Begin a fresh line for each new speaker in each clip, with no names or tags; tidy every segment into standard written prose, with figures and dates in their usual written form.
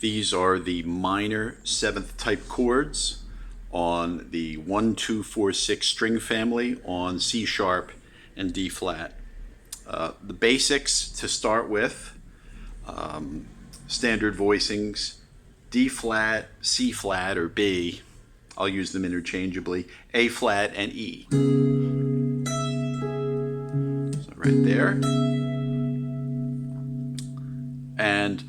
These are the minor 7th type chords on the 1, 2, 4, 6 string family on C sharp and D flat. The basics to start with, standard voicings, D flat, C flat or B, I'll use them interchangeably, A flat and E. So right there. And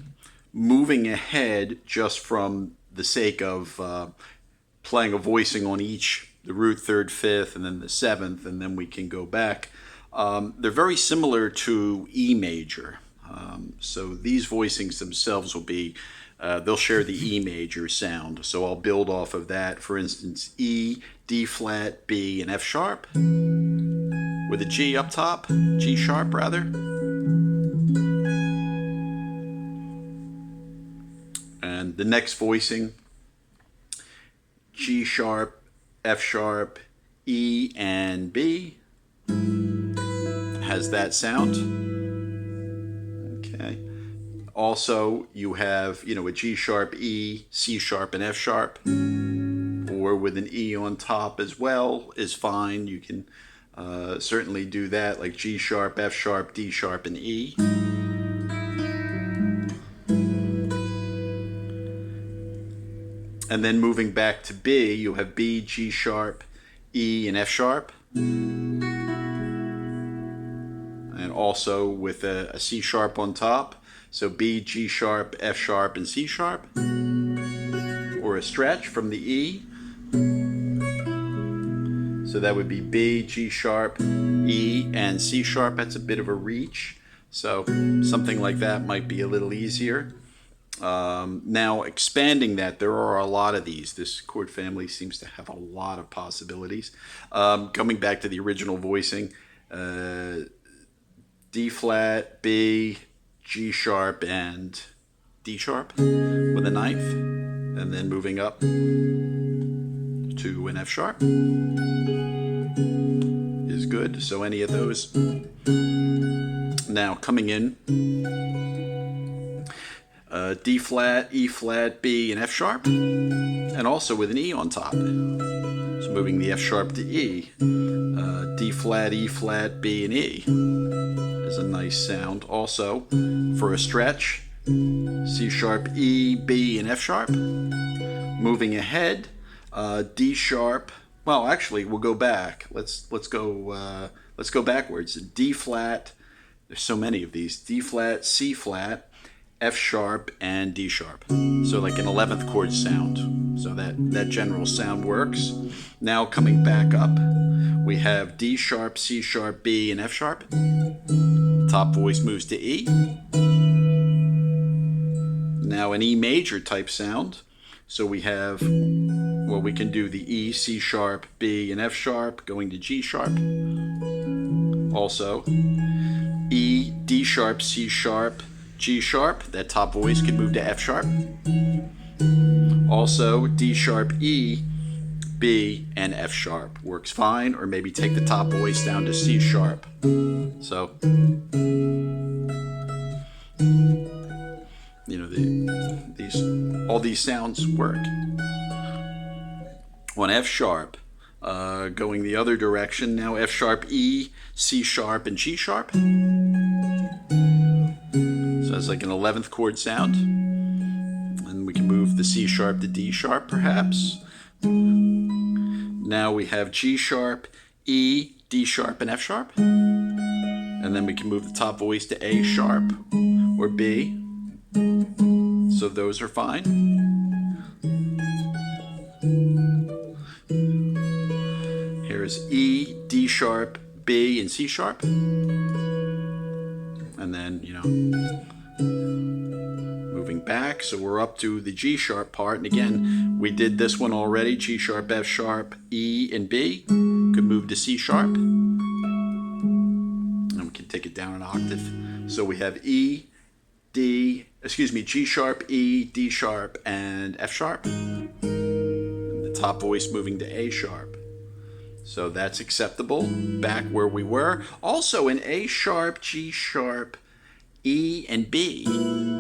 moving ahead just from the sake of playing a voicing on each, the root, 3rd, 5th, and then the 7th, and then we can go back. They're very similar to E major. So these voicings themselves will be, they'll share the E major sound. So I'll build off of that. For instance, E, D flat, B, and F sharp with a G up top, G sharp rather. And the next voicing, G sharp, F sharp, E, and B, has that sound. Okay. Also, you have, a G sharp, E, C sharp, and F sharp, or with an E on top as well is fine. You can certainly do that, like G sharp, F sharp, D sharp, and E. And then moving back to B, you have B, G sharp, E, and F sharp. And also with a C sharp on top. So B, G sharp, F sharp, and C sharp. Or a stretch from the E. So that would be B, G sharp, E, and C sharp. That's a bit of a reach. So something like that might be a little easier. Now expanding that, there are a lot of these. This chord family seems to have a lot of possibilities. Coming back to the original voicing, D flat, B, G sharp, and D sharp with a 9th, and then moving up to an F sharp is good. So any of those. Now coming in, D flat, E flat, B, and F sharp, and also with an E on top. So moving the F sharp to E, D flat, E flat, B, and E is a nice sound. Also for a stretch, C sharp, E, B, and F sharp. Moving ahead, D sharp. Well, actually, we'll go back. Let's go backwards. D flat. There's so many of these. D flat, C flat, F sharp, and D sharp. So like an 11th chord sound. So that general sound works. Now coming back up, we have D sharp, C sharp, B, and F sharp. Top voice moves to E. Now an E major type sound. So we have, well, we can do the E, C sharp, B, and F sharp going to G sharp. Also, E, D sharp, C sharp, G sharp, that top voice can move to F sharp. Also, D sharp, E, B, and F sharp works fine, or maybe take the top voice down to C sharp. So, all these sounds work. On F sharp, going the other direction, now F sharp, E, C sharp, and G sharp. So it's like an 11th chord sound. And we can move the C sharp to D sharp perhaps. Now we have G sharp, E, D sharp, and F sharp. And then we can move the top voice to A sharp or B. So those are fine. Here's E, D sharp, B, and C sharp. And then, moving back, so we're up to the G sharp part. And again, we did this one already. G sharp, F sharp, E, and B. Could move to C sharp. And we can take it down an octave. So we have G sharp, E, D sharp, and F sharp. And the top voice moving to A sharp. So that's acceptable. Back where we were. Also in A sharp, G sharp, E, and B,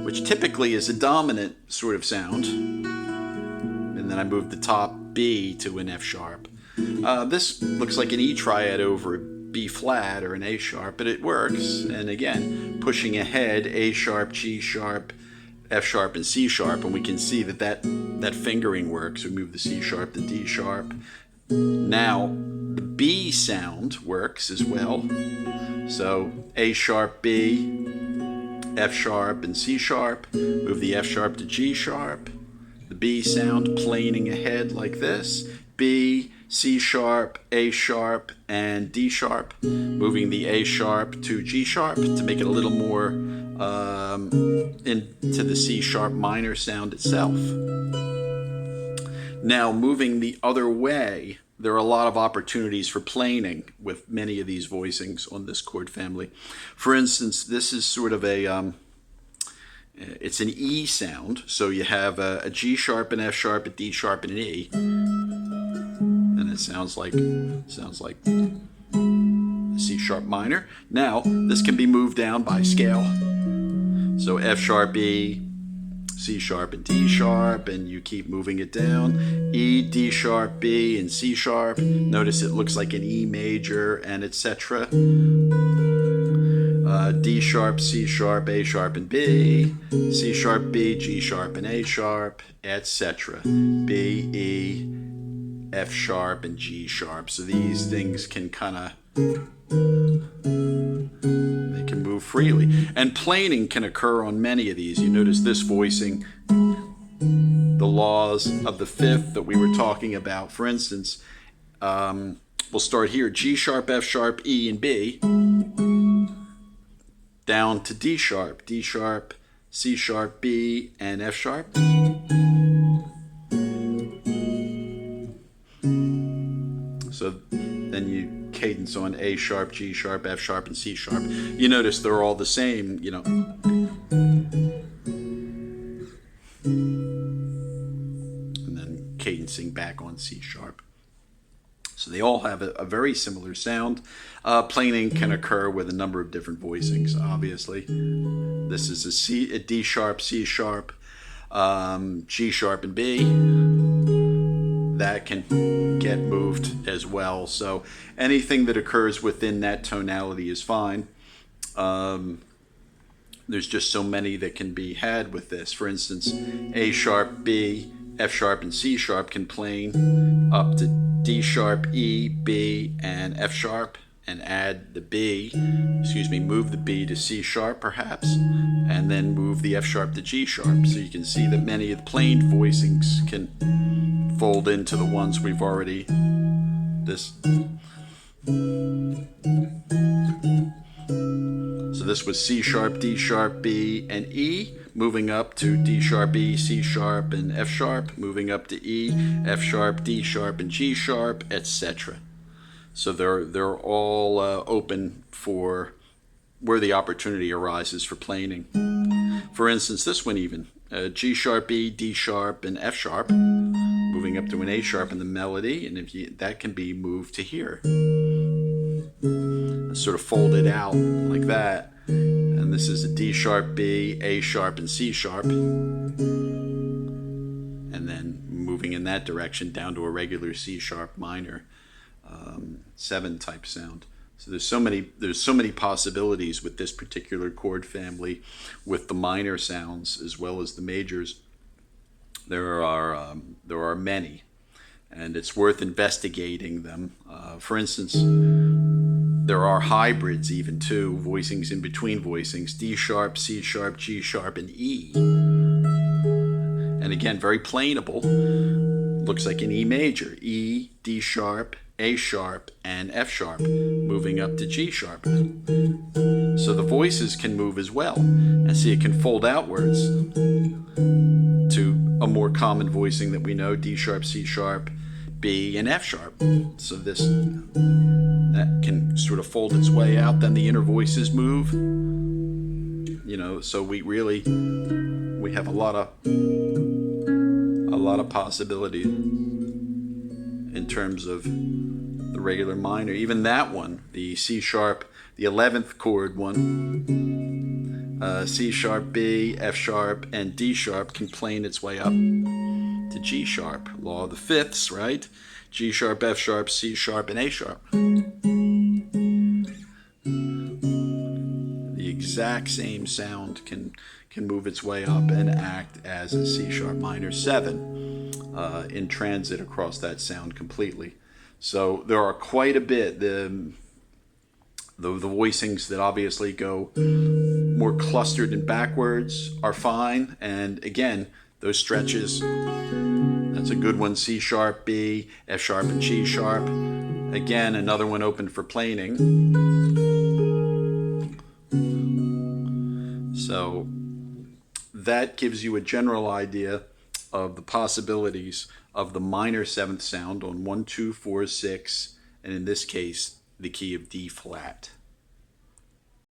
which typically is a dominant sort of sound. And then I moved the top B to an F sharp. This looks like an E triad over a B flat or an A sharp, but it works. And again, pushing ahead, A sharp, G sharp, F sharp, and C sharp, and we can see that fingering works. We move the C sharp to D sharp. Now, the B sound works as well. So A sharp, B, F sharp, and C sharp. Move the F sharp to G sharp. The B sound planing ahead like this. B, C sharp, A sharp, and D sharp. Moving the A sharp to G sharp to make it a little more into the C sharp minor sound itself. Now, moving the other way, there are a lot of opportunities for planing with many of these voicings on this chord family. For instance, this is sort of it's an E sound, so you have a G sharp, an F sharp, a D sharp, and an E, and it sounds like C sharp minor. Now, this can be moved down by scale, so F sharp, E, C sharp, and D sharp, and you keep moving it down. E, D sharp, B, and C sharp. Notice it looks like an E major, and etc. D sharp, C sharp, A sharp, and B, C sharp, B, G sharp, and A sharp, etc. B, E, F sharp, and G sharp. So these things can kind of, they can move freely. And planing can occur on many of these. You notice this voicing, the laws of the fifth that we were talking about. For instance, we'll start here, G sharp, F sharp, E, and B, down to D sharp, C sharp, B, and F sharp. So then you cadence on A sharp, G sharp, F sharp, and C sharp. You notice they're all the same, you know. And then cadencing back on C sharp. So they all have a very similar sound. Planing can occur with a number of different voicings, obviously. This is a D sharp, C sharp, G sharp, and B. That can get moved as well. So anything that occurs within that tonality is fine. There's just so many that can be had with this. For instance, A sharp, B, F sharp, and C sharp can plane up to D sharp, E, B, and F sharp, and add the B, move the B to C sharp perhaps, and then move the F sharp to G sharp. So you can see that many of the plain voicings can fold into the ones we've already, So this was C sharp, D sharp, B, and E, moving up to D sharp, E, C sharp, and F sharp, moving up to E, F sharp, D sharp, and G sharp, etc. So they're all open for where the opportunity arises for planing. For instance, this one even, G sharp, E, D sharp, and F sharp, moving up to an A sharp in the melody, and that can be moved to here. Sort of folded out like that. And this is a D sharp, B, A sharp, and C sharp. And then moving in that direction down to a regular C sharp minor 7 type sound. So there's so many possibilities with this particular chord family with the minor sounds as well as the majors. There are many, and it's worth investigating them. For instance, there are hybrids even too, voicings in between voicings, D sharp, C sharp, G sharp, and E. And again, very plainable. Looks like an E major, E, D sharp, A sharp, and F sharp, moving up to G sharp. So the voices can move as well. And see, it can fold outwards to a more common voicing that we know, D sharp, C sharp, B, and F sharp. So that can sort of fold its way out. Then the inner voices move. You know, so we have a lot of possibility in terms of the regular minor. Even that one, the C sharp, the 11th chord one, C sharp, B, F sharp, and D sharp can plane its way up to G sharp. Law of the fifths, right? G sharp, F sharp, C sharp, and A sharp. The exact same sound can move its way up and act as a C sharp minor 7 in transit across that sound completely. So there are quite a bit. The voicings that obviously go more clustered and backwards are fine. And again, those stretches, that's a good one. C sharp, B, F sharp, and G sharp. Again, another one open for planing. So that gives you a general idea of the possibilities of the minor 7th sound on 1, 2, 4, 6, and in this case, the key of D flat.